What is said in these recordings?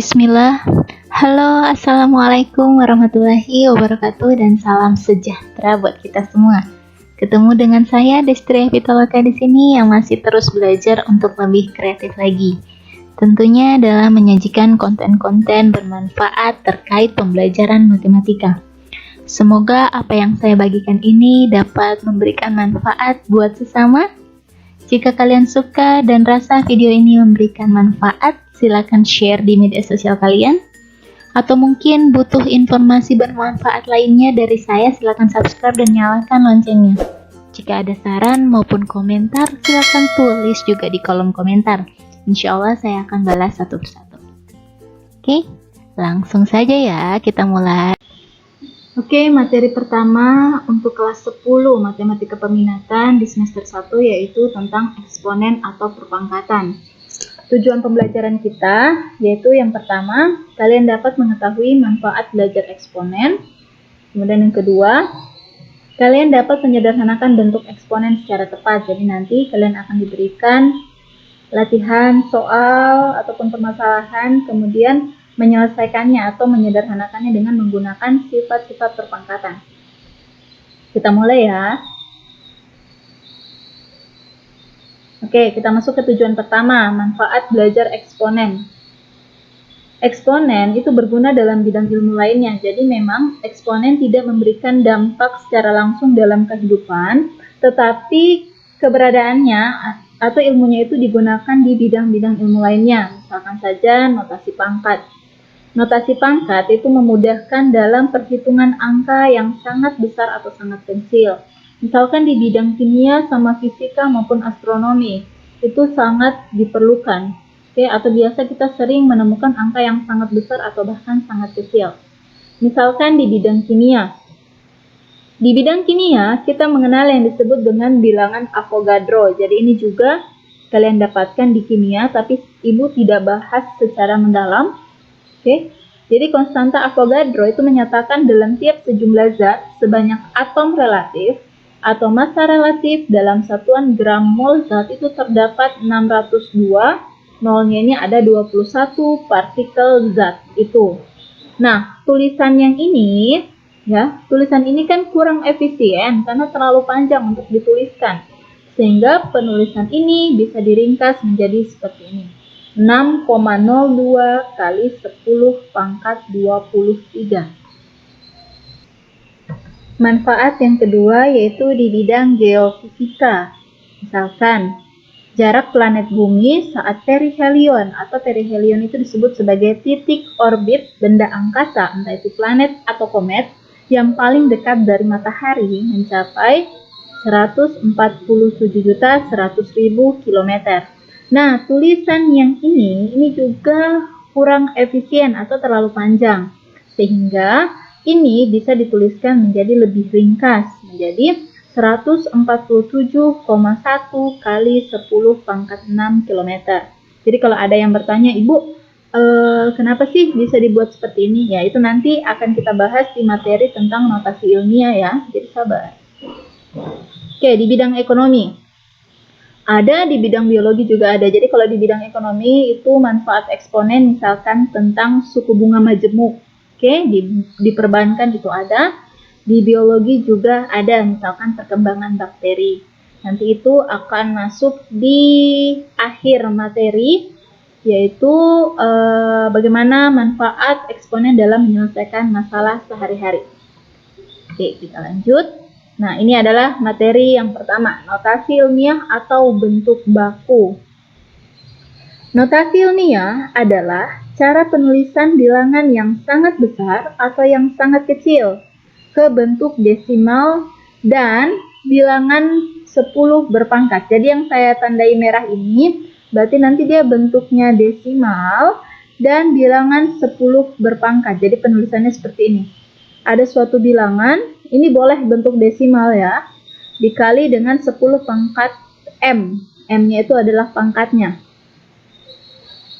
Bismillah. Halo, Assalamualaikum warahmatullahi wabarakatuh dan salam sejahtera buat kita semua. Ketemu dengan saya Destri Fitoloka di sini yang masih terus belajar untuk lebih kreatif lagi. Tentunya adalah menyajikan konten-konten bermanfaat terkait pembelajaran matematika. Semoga apa yang saya bagikan ini dapat memberikan manfaat buat sesama. Jika kalian suka dan rasa video ini memberikan manfaat, silakan share di media sosial kalian. Atau mungkin butuh informasi bermanfaat lainnya dari saya, silakan subscribe dan nyalakan loncengnya. Jika ada saran maupun komentar, silakan tulis juga di kolom komentar. Insya Allah saya akan balas satu persatu. Oke, langsung saja ya kita mulai. Oke, materi pertama untuk kelas 10 Matematika Peminatan di semester 1 yaitu tentang eksponen atau perpangkatan. Tujuan pembelajaran kita yaitu yang pertama, kalian dapat mengetahui manfaat belajar eksponen. Kemudian yang kedua, kalian dapat menyederhanakan bentuk eksponen secara tepat. Jadi nanti kalian akan diberikan latihan soal ataupun permasalahan, kemudian menyelesaikannya atau menyederhanakannya dengan menggunakan sifat-sifat perpangkatan. Kita mulai ya. Oke, kita masuk ke tujuan pertama, manfaat belajar eksponen. Eksponen itu berguna dalam bidang ilmu lainnya. Jadi memang eksponen tidak memberikan dampak secara langsung dalam kehidupan, tetapi keberadaannya atau ilmunya itu digunakan di bidang-bidang ilmu lainnya. Misalkan saja notasi pangkat. Notasi pangkat itu memudahkan dalam perhitungan angka yang sangat besar atau sangat kecil. Misalkan di bidang kimia sama fisika maupun astronomi, itu sangat diperlukan. Atau biasa kita sering menemukan angka yang sangat besar atau bahkan sangat kecil. Misalkan di bidang kimia. Di bidang kimia, kita mengenal yang disebut dengan bilangan Avogadro. Jadi ini juga kalian dapatkan di kimia, tapi Ibu tidak bahas secara mendalam. Jadi konstanta Avogadro itu menyatakan dalam tiap sejumlah zat sebanyak atom relatif atau massa relatif dalam satuan gram mol zat itu terdapat 602, nolnya ini ada 21 partikel zat itu. Nah, tulisan ini kan kurang efisien karena terlalu panjang untuk dituliskan. Sehingga penulisan ini bisa diringkas menjadi seperti ini. 6,02 kali 10 pangkat 23. Manfaat yang kedua yaitu di bidang geofisika. Misalkan, jarak planet bumi saat perihelion atau perihelion itu disebut sebagai titik orbit benda angkasa, entah itu planet atau komet, yang paling dekat dari matahari mencapai 147.100.000 km. Nah, tulisan yang ini juga kurang efisien atau terlalu panjang, sehingga ini bisa dituliskan menjadi lebih ringkas, menjadi 147,1 kali 10 pangkat 6 km. Jadi kalau ada yang bertanya, Ibu, kenapa sih bisa dibuat seperti ini? Ya, itu nanti akan kita bahas di materi tentang notasi ilmiah ya, jadi sabar. Oke, di bidang ekonomi. Ada di bidang biologi juga ada. Jadi kalau di bidang ekonomi itu manfaat eksponen misalkan tentang suku bunga majemuk. Di perbankan itu ada. Di biologi juga ada misalkan perkembangan bakteri. Nanti itu akan masuk di akhir materi yaitu bagaimana manfaat eksponen dalam menyelesaikan masalah sehari-hari. Oke, kita lanjut. Nah, ini adalah materi yang pertama, notasi ilmiah atau bentuk baku. Notasi ilmiah adalah cara penulisan bilangan yang sangat besar atau yang sangat kecil ke bentuk desimal dan bilangan 10 berpangkat. Jadi yang saya tandai merah ini berarti nanti dia bentuknya desimal dan bilangan 10 berpangkat. Jadi penulisannya seperti ini. Ada suatu bilangan, ini boleh bentuk desimal ya, dikali dengan 10 pangkat M. M-nya itu adalah pangkatnya.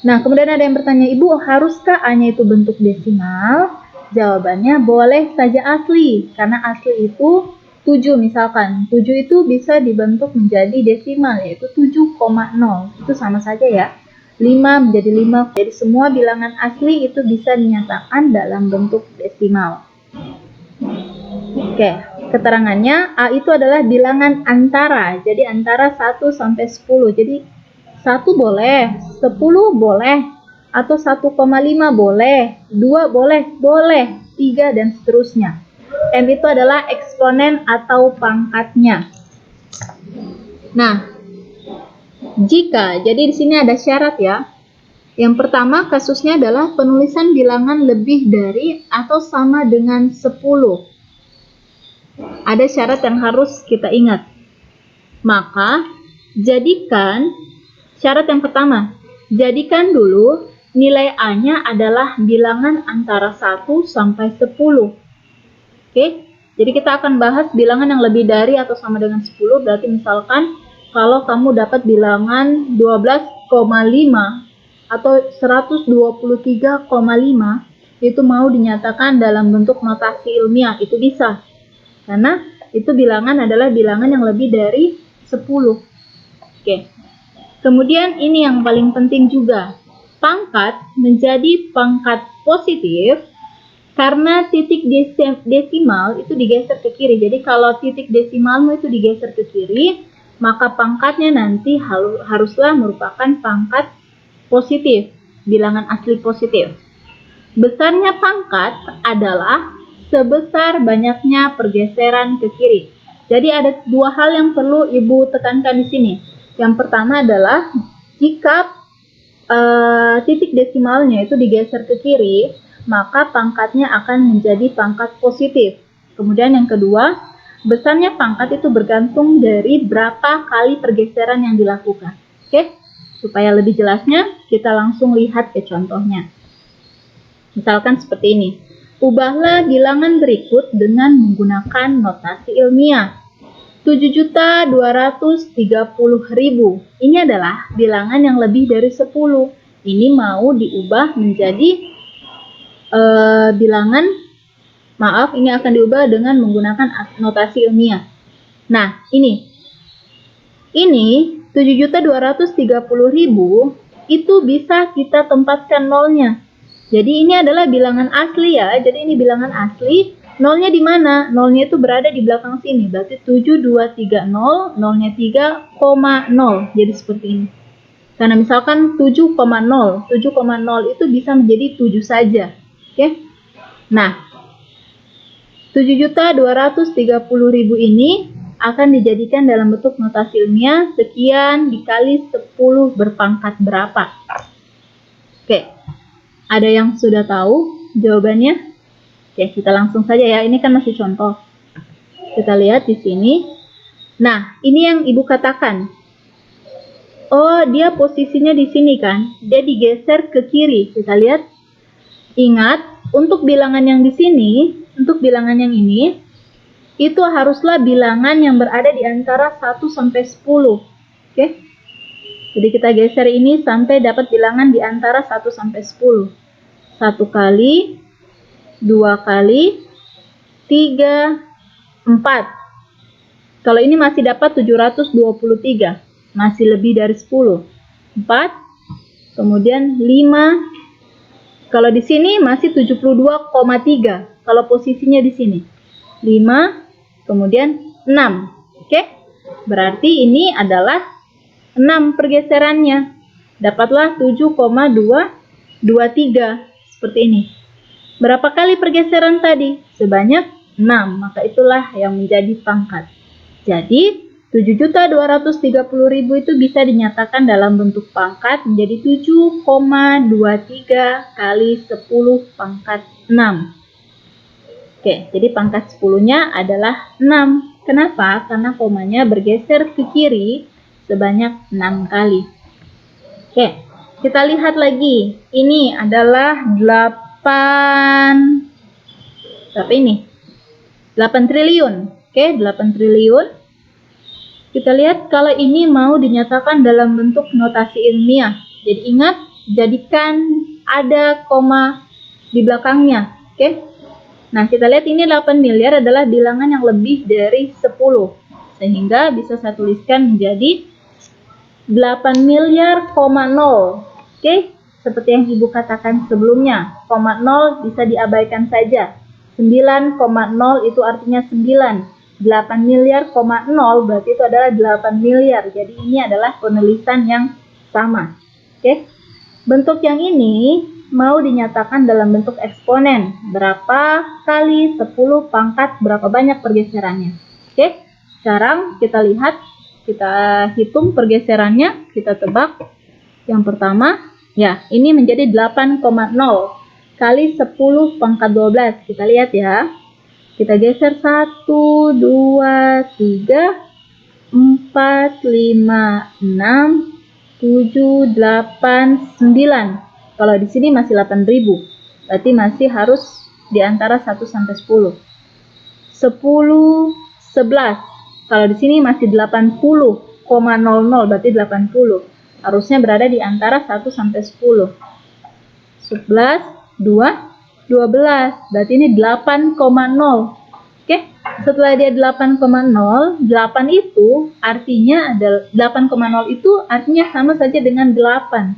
Nah, kemudian ada yang bertanya, Ibu, haruskah A-nya itu bentuk desimal? Jawabannya boleh saja asli, karena asli itu 7 misalkan. 7 itu bisa dibentuk menjadi desimal, yaitu 7,0. Itu sama saja ya. 5 menjadi 5. Jadi semua bilangan asli itu bisa dinyatakan dalam bentuk desimal. Oke, keterangannya A itu adalah bilangan antara. Jadi antara 1 sampai 10. Jadi 1 boleh, 10 boleh, atau 1,5 boleh, 2 boleh, 3 dan seterusnya. M itu adalah eksponen atau pangkatnya. Nah, jika, jadi di sini ada syarat ya. Yang pertama kasusnya adalah penulisan bilangan lebih dari atau sama dengan 10. Ada syarat yang harus kita ingat. Maka, jadikan syarat yang pertama, jadikan dulu nilai A-nya adalah bilangan antara 1 sampai 10. Oke, jadi kita akan bahas bilangan yang lebih dari atau sama dengan 10, berarti misalkan kalau kamu dapat bilangan 12,5 atau 123,5, itu mau dinyatakan dalam bentuk notasi ilmiah, itu bisa. Karena itu bilangan adalah bilangan yang lebih dari 10. Oke. Kemudian ini yang paling penting juga. Pangkat menjadi pangkat positif karena titik desimal itu digeser ke kiri. Jadi kalau titik desimalmu itu digeser ke kiri, maka pangkatnya nanti haruslah merupakan pangkat positif, bilangan asli positif. Besarnya pangkat adalah sebesar banyaknya pergeseran ke kiri. Jadi ada dua hal yang perlu Ibu tekankan di sini. Yang pertama adalah jika titik desimalnya itu digeser ke kiri, maka pangkatnya akan menjadi pangkat positif. Kemudian yang kedua, besarnya pangkat itu bergantung dari berapa kali pergeseran yang dilakukan. Oke, supaya lebih jelasnya kita langsung lihat ke contohnya. Misalkan seperti ini. Ubahlah bilangan berikut dengan menggunakan notasi ilmiah. 7.230.000. Ini adalah bilangan yang lebih dari 10. Ini mau diubah menjadi bilangan, ini akan diubah dengan menggunakan notasi ilmiah. Nah, ini 7.230.000 itu bisa kita tempatkan nolnya. Jadi ini adalah bilangan asli ya. Jadi ini bilangan asli. Nolnya di mana? Nolnya itu berada di belakang sini. Berarti 7230, nolnya 3,0. Jadi seperti ini. Karena misalkan 7,0 itu bisa menjadi 7 saja. Oke. Nah, 7.230.000 ini akan dijadikan dalam bentuk notasi ilmiah sekian dikali 10 berpangkat berapa. Oke. Ada yang sudah tahu jawabannya? Oke, kita langsung saja ya. Ini kan masih contoh. Kita lihat di sini. Nah, ini yang Ibu katakan. Oh, dia posisinya di sini kan. Dia digeser ke kiri. Kita lihat. Ingat, untuk bilangan yang di sini, untuk bilangan yang ini, itu haruslah bilangan yang berada di antara 1 sampai 10. Oke. Jadi kita geser ini sampai dapat bilangan di antara 1 sampai 10. 1 kali, 2 kali, 3, 4. Kalau ini masih dapat 723. Masih lebih dari 10. 4, kemudian 5. Kalau di sini masih 72,3. Kalau posisinya di sini. 5, kemudian 6. Oke? Berarti ini adalah 6 pergeserannya. Dapatlah 7,223. Seperti ini. Berapa kali pergeseran tadi? Sebanyak 6. Maka itulah yang menjadi pangkat. Jadi, 7.230.000 itu bisa dinyatakan dalam bentuk pangkat menjadi 7,23 kali 10 pangkat 6. Oke, jadi pangkat 10-nya adalah 6. Kenapa? Karena komanya bergeser ke kiri sebanyak 6 kali. Oke, kita lihat lagi. Ini adalah 8 triliun. Oke, 8 triliun. Kita lihat kalau ini mau dinyatakan dalam bentuk notasi ilmiah. Jadi ingat, jadikan ada koma di belakangnya. Oke. Nah, kita lihat ini 8 miliar adalah bilangan yang lebih dari 10. Sehingga bisa saya tuliskan menjadi 8 miliar, 0. Oke, seperti yang Ibu katakan sebelumnya, 0 bisa diabaikan saja. 9,0 itu artinya 9. 8 miliar, 0 berarti itu adalah 8 miliar. Jadi ini adalah penulisan yang sama. Oke. Bentuk yang ini mau dinyatakan dalam bentuk eksponen. Berapa kali 10 pangkat berapa banyak pergeserannya. Oke. Sekarang kita lihat, kita hitung pergeserannya, kita tebak. Yang pertama, ya, ini menjadi 8,0 kali 10 pangkat 12. Kita lihat ya. Kita geser 1, 2, 3, 4, 5, 6, 7, 8, 9. Kalau di sini masih 8.000. Berarti masih harus di antara 1 sampai 10. 10, 11. Kalau di sini masih 80,00, berarti 80. Harusnya berada di antara 1 sampai 10. 11, 2, 12. Berarti ini 8,0. Oke, setelah dia 8,0, 8 itu artinya adalah 8,0 itu artinya sama saja dengan 8.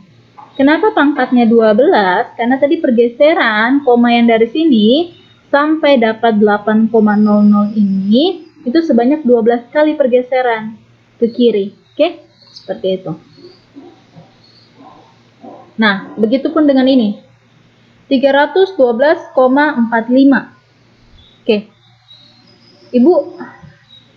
Kenapa pangkatnya 12? Karena tadi pergeseran koma yang dari sini sampai dapat 8,00 ini itu sebanyak 12 kali pergeseran ke kiri. Oke, seperti itu. Nah, begitupun dengan ini. 312,45. Oke. Ibu,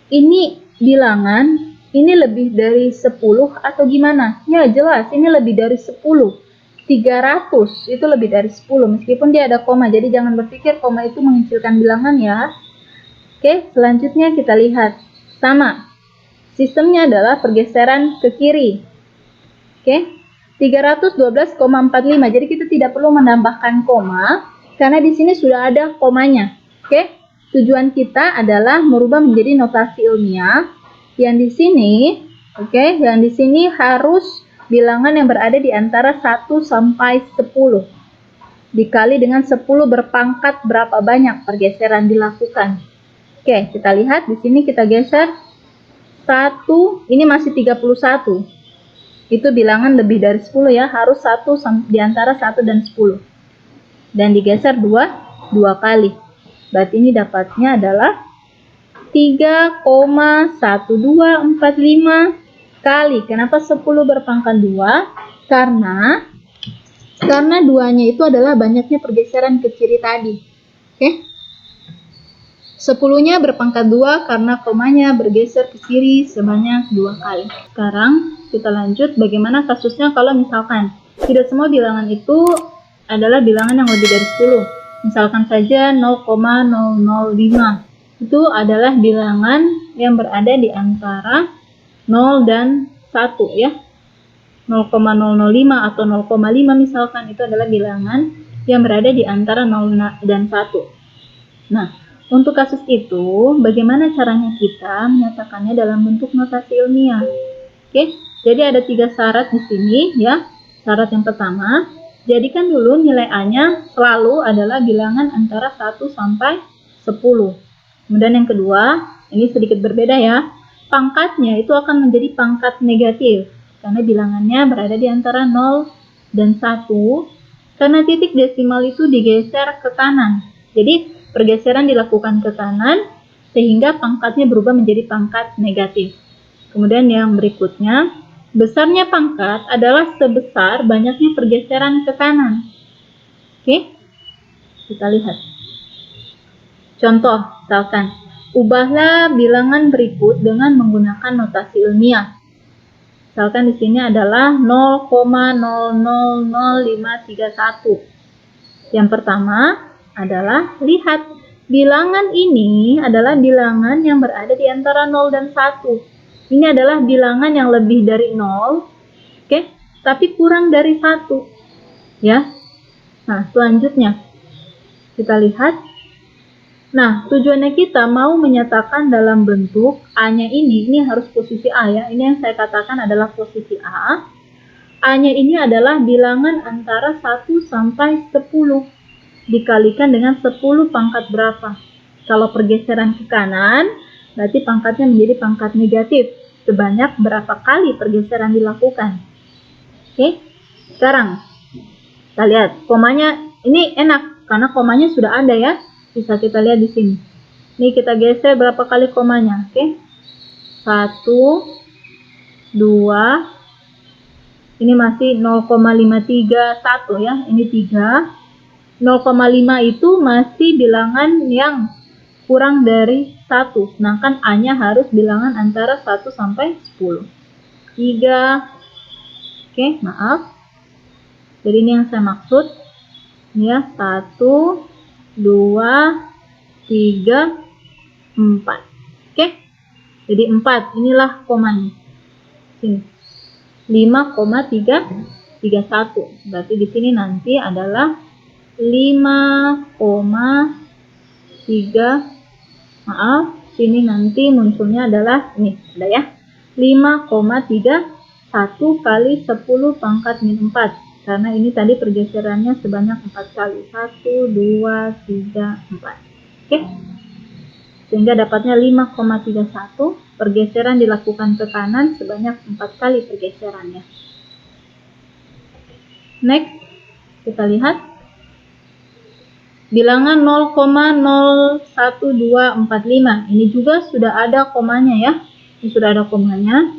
ini bilangan, ini lebih dari 10 atau gimana? Ya, jelas, ini lebih dari 10. 300 itu lebih dari 10, meskipun dia ada koma. Jadi jangan berpikir koma itu mengecilkan bilangan ya. Oke, selanjutnya kita lihat. Sama. Sistemnya adalah pergeseran ke kiri. Oke. 312,45. Jadi kita tidak perlu menambahkan koma karena di sini sudah ada komanya. Oke. Tujuan kita adalah merubah menjadi notasi ilmiah yang di sini, oke, yang di sini harus bilangan yang berada di antara 1 sampai 10. Dikali dengan 10 berpangkat berapa banyak pergeseran dilakukan. Oke, kita lihat di sini kita geser 1, ini masih 31. Itu bilangan lebih dari 10 ya, harus 1 di antara 1 dan 10. Dan digeser 2 kali. Berarti ini dapatnya adalah 3,1245 kali. Kenapa 10 berpangkat 2? Karena 2-nya itu adalah banyaknya pergeseran ke kiri tadi. Oke. 10-nya berpangkat 2 karena komanya bergeser ke kiri sebanyak 2 kali. Sekarang kita lanjut bagaimana kasusnya kalau misalkan tidak semua bilangan itu adalah bilangan yang lebih dari 10. Misalkan saja 0,005. Itu adalah bilangan yang berada di antara 0 dan 1 ya. 0,005 atau 0,5 misalkan itu adalah bilangan yang berada di antara 0 dan 1. Nah, untuk kasus itu, bagaimana caranya kita menyatakannya dalam bentuk notasi ilmiah? Oke, jadi ada 3 syarat di sini ya. Syarat yang pertama, jadikan dulu nilai A-nya selalu adalah bilangan antara 1 sampai 10. Kemudian yang kedua, ini sedikit berbeda ya. Pangkatnya itu akan menjadi pangkat negatif karena bilangannya berada di antara 0 dan 1. Karena titik desimal itu digeser ke kanan. Jadi pergeseran dilakukan ke kanan sehingga pangkatnya berubah menjadi pangkat negatif. Kemudian yang berikutnya, besarnya pangkat adalah sebesar banyaknya pergeseran ke kanan. Oke, kita lihat. Contoh, misalkan, ubahlah bilangan berikut dengan menggunakan notasi ilmiah. Misalkan di sini adalah 0,000531. Yang pertama adalah lihat bilangan ini adalah bilangan yang berada di antara 0 dan 1. Ini adalah bilangan yang lebih dari 0, oke, tapi kurang dari 1. Ya. Nah, selanjutnya kita lihat. Nah, tujuannya kita mau menyatakan dalam bentuk A-nya ini harus posisi A ya. Ini yang saya katakan adalah posisi A. A-nya ini adalah bilangan antara 1 sampai 10. Dikalikan dengan 10 pangkat berapa. Kalau pergeseran ke kanan, berarti pangkatnya menjadi pangkat negatif. Sebanyak berapa kali pergeseran dilakukan. Oke. Sekarang kita lihat komanya. Ini enak karena komanya sudah ada ya. Bisa kita lihat di sini. Ini kita geser berapa kali komanya. Oke. 1, 2. Ini masih 0,531 ya. Ini 3. 0,5 itu masih bilangan yang kurang dari 1. Sedangkan A-nya harus bilangan antara 1 sampai 10. 3. Oke, maaf. Jadi ini yang saya maksud. Ya, 1, 2, 3, 4. Oke. Jadi 4. Inilah komanya. Sini. 5,331. Berarti di sini nanti adalah 5,3, maaf, sini nanti munculnya adalah ini, ada ya, 5,31 kali 10 pangkat min 4, karena ini tadi pergeserannya sebanyak 4 kali, 1, 2, 3, 4. Oke, sehingga dapatnya 5,31, pergeseran dilakukan ke kanan sebanyak 4 kali pergeserannya. Next, kita lihat bilangan 0,01245. Ini juga sudah ada komanya ya. Ini sudah ada komanya.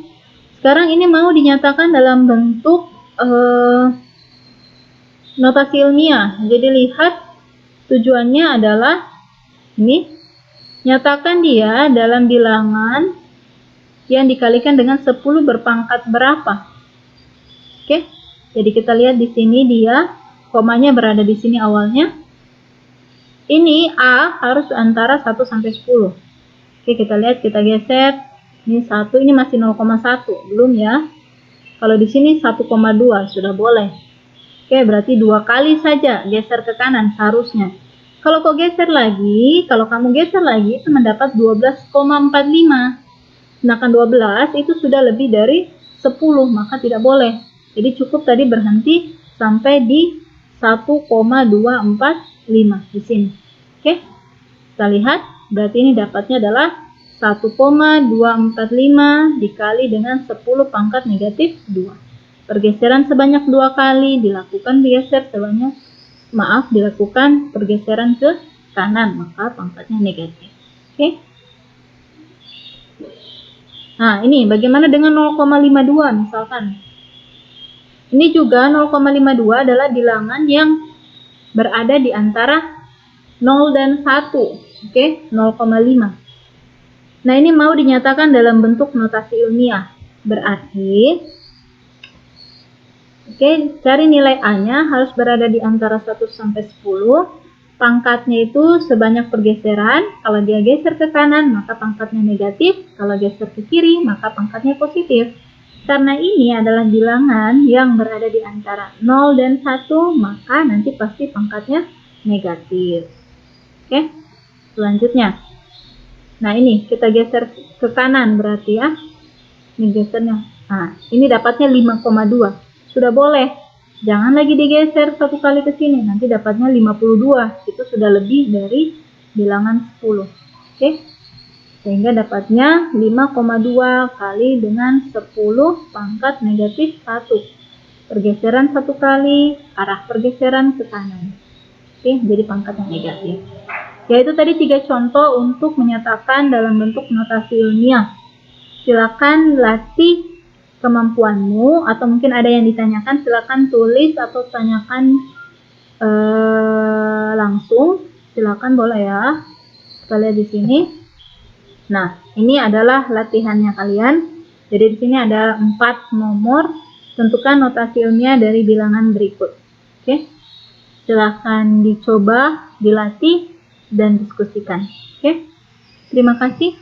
Sekarang ini mau dinyatakan dalam bentuk notasi ilmiah. Jadi lihat, tujuannya adalah ini, nyatakan dia dalam bilangan yang dikalikan dengan 10 berpangkat berapa. Oke. Jadi kita lihat di sini dia komanya berada di sini awalnya. Ini A harus antara 1 sampai 10. Oke, kita lihat, kita geser. Ini 1, ini masih 0,1, belum ya. Kalau di sini 1,2 sudah boleh. Oke, berarti 2 kali saja geser ke kanan seharusnya. Kalau kau geser lagi, kalau kamu geser lagi itu mendapat 12,45. Sedangkan 12 itu sudah lebih dari 10, maka tidak boleh. Jadi cukup tadi berhenti sampai di 1,245 di sini. Oke, kita lihat, berarti ini dapatnya adalah 1,245 dikali dengan 10 pangkat negatif 2. Pergeseran sebanyak 2 kali dilakukan dilakukan pergeseran ke kanan, maka pangkatnya negatif. Oke. Nah, ini bagaimana dengan 0,52 misalkan? Ini juga 0,52 adalah bilangan yang berada di antara 0 dan 1. Oke, 0,5. Nah, ini mau dinyatakan dalam bentuk notasi ilmiah. Berarti, oke, cari nilai A-nya harus berada di antara 1 sampai 10. Pangkatnya itu sebanyak pergeseran. Kalau dia geser ke kanan, maka pangkatnya negatif. Kalau geser ke kiri, maka pangkatnya positif. Karena ini adalah bilangan yang berada di antara 0 dan 1, maka nanti pasti pangkatnya negatif. Oke, selanjutnya. Nah, ini kita geser ke kanan berarti ya. Ini gesernya. Nah, ini dapatnya 5,2. Sudah boleh. Jangan lagi digeser 1 kali ke sini. Nanti dapatnya 52. Itu sudah lebih dari bilangan 10. Oke. Sehingga dapatnya 5,2 kali dengan 10 pangkat negatif 1. Pergeseran 1 kali, arah pergeseran ke kanan. Oke, jadi pangkatnya negatif. Yaitu tadi 3 contoh untuk menyatakan dalam bentuk notasi ilmiah. Silakan latih kemampuanmu, atau mungkin ada yang ditanyakan, silakan tulis atau tanyakan langsung. Silakan, boleh ya. Kita lihat di sini. Nah, ini adalah latihannya kalian. Jadi di sini ada 4 nomor. Tentukan notasi ilmiah dari bilangan berikut. Oke. Silakan dicoba, dilatih, dan diskusikan. Oke. Terima kasih.